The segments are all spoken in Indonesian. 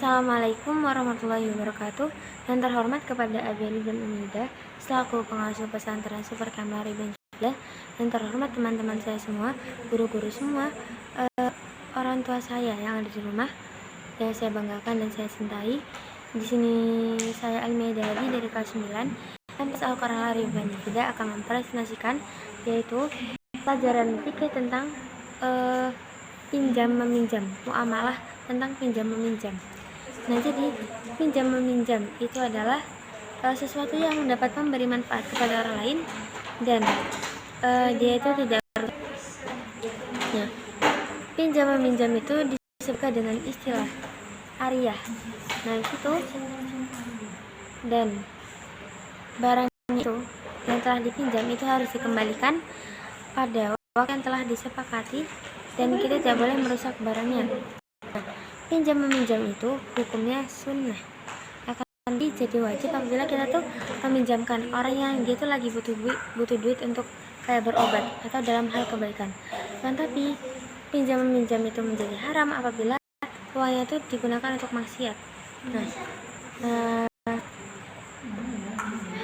Assalamualaikum warahmatullahi wabarakatuh. Yang terhormat kepada Abi dan Umida selaku pengasuh pesantren Super Kamar Ibn Julah. Yang terhormat teman-teman saya semua, guru-guru semua, orang tua saya yang ada di rumah, yang saya banggakan dan saya cintai. Di sini saya Almeida dari kelas 9 dan Al-Quran Ibn Julah akan mempresentasikan yaitu pelajaran fikih tentang pinjam meminjam, muamalah tentang pinjam meminjam. Nah, jadi pinjam meminjam itu adalah sesuatu yang dapat memberi manfaat kepada orang lain dan dia itu tidak. Nah, pinjam meminjam itu disebut dengan istilah ariyah. Nah, itu dan barang itu yang telah dipinjam itu harus dikembalikan pada waktu yang telah disepakati dan kita tidak boleh merusak barangnya. Nah, pinjam meminjam itu hukumnya sunnah, akan jadi wajib apabila kita tuh meminjamkan orang yang dia tuh lagi butuh duit untuk kayak berobat atau dalam hal kebaikan. Dan tapi pinjam meminjam itu menjadi haram apabila uangnya itu digunakan untuk maksiat. Nah,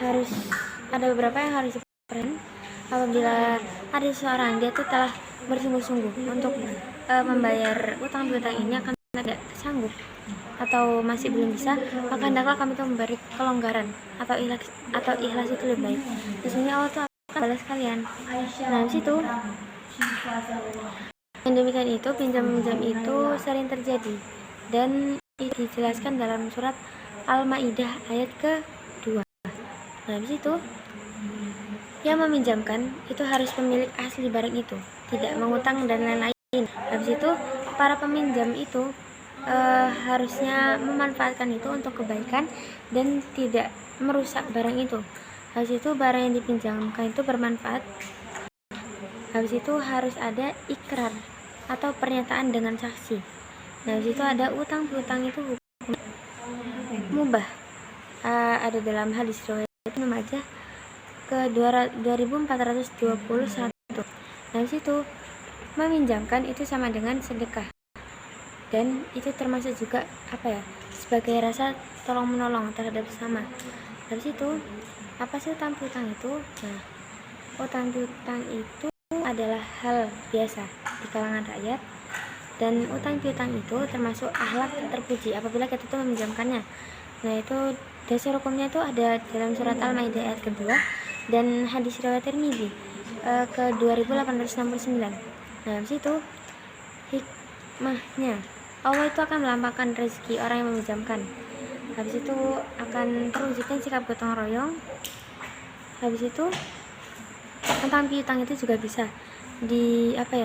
harus ada beberapa yang harus diperhatikan apabila ada seseorang dia tuh telah bersungguh-sungguh untuk membayar utang piutang ini akan tidak sanggup atau masih belum bisa, maka hendaklah kami itu memberi kelonggaran atau ikhlas itu lebih baik. Sesungguhnya Allah itu akan balas kalian. Nah, di situ yang demikian itu pinjam meminjam itu sering terjadi dan dijelaskan dalam surat Al-Maidah ayat ke-2. Nah, di situ yang meminjamkan itu harus pemilik asli barang itu, tidak mengutang dan lain-lain. Habis itu para peminjam itu harusnya memanfaatkan itu untuk kebaikan dan tidak merusak barang itu. Habis itu barang yang dipinjamkan itu bermanfaat. Habis itu harus ada ikrar atau pernyataan dengan saksi. Nah, habis itu ada utang piutang itu hukum mubah. Ada dalam hadis riwayat Ibnu Majah ke 2421. Nah, situ meminjamkan itu sama dengan sedekah dan itu termasuk juga sebagai rasa tolong menolong terhadap sesama. Dari situ apa sih utang piutang itu? Nah, utang piutang itu adalah hal biasa di kalangan rakyat dan utang piutang itu termasuk akhlak terpuji apabila kita itu meminjamkannya. Nah, itu dasar hukumnya itu ada dalam surat Al-Maidah ayat kedua dan hadis riwayat Tirmidzi ke 2869. Nah, di situ hikmahnya Allah itu akan melampaukan rezeki orang yang meminjamkan. Habis itu akan terwujudkan sikap gotong royong. Habis itu tentang piutang itu juga bisa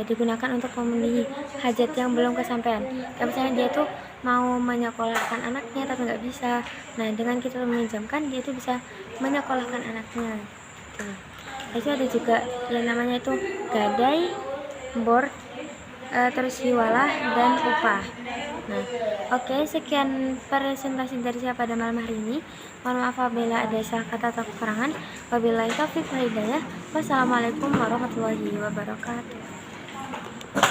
digunakan untuk memenuhi hajat yang belum kesampaian. Kayak misalnya dia tuh mau menyekolahkan anaknya tapi nggak bisa. Nah, dengan kita meminjamkan dia itu bisa menyekolahkan anaknya. Itu ada juga yang namanya itu gadai, board, terus hiwalah dan upah. Nah, oke, sekian presentasi dari saya pada malam hari ini. Mohon maaf apabila ada salah kata atau kekurangan. Wabillahi taufiq wal hidayah. Wassalamualaikum warahmatullahi wabarakatuh.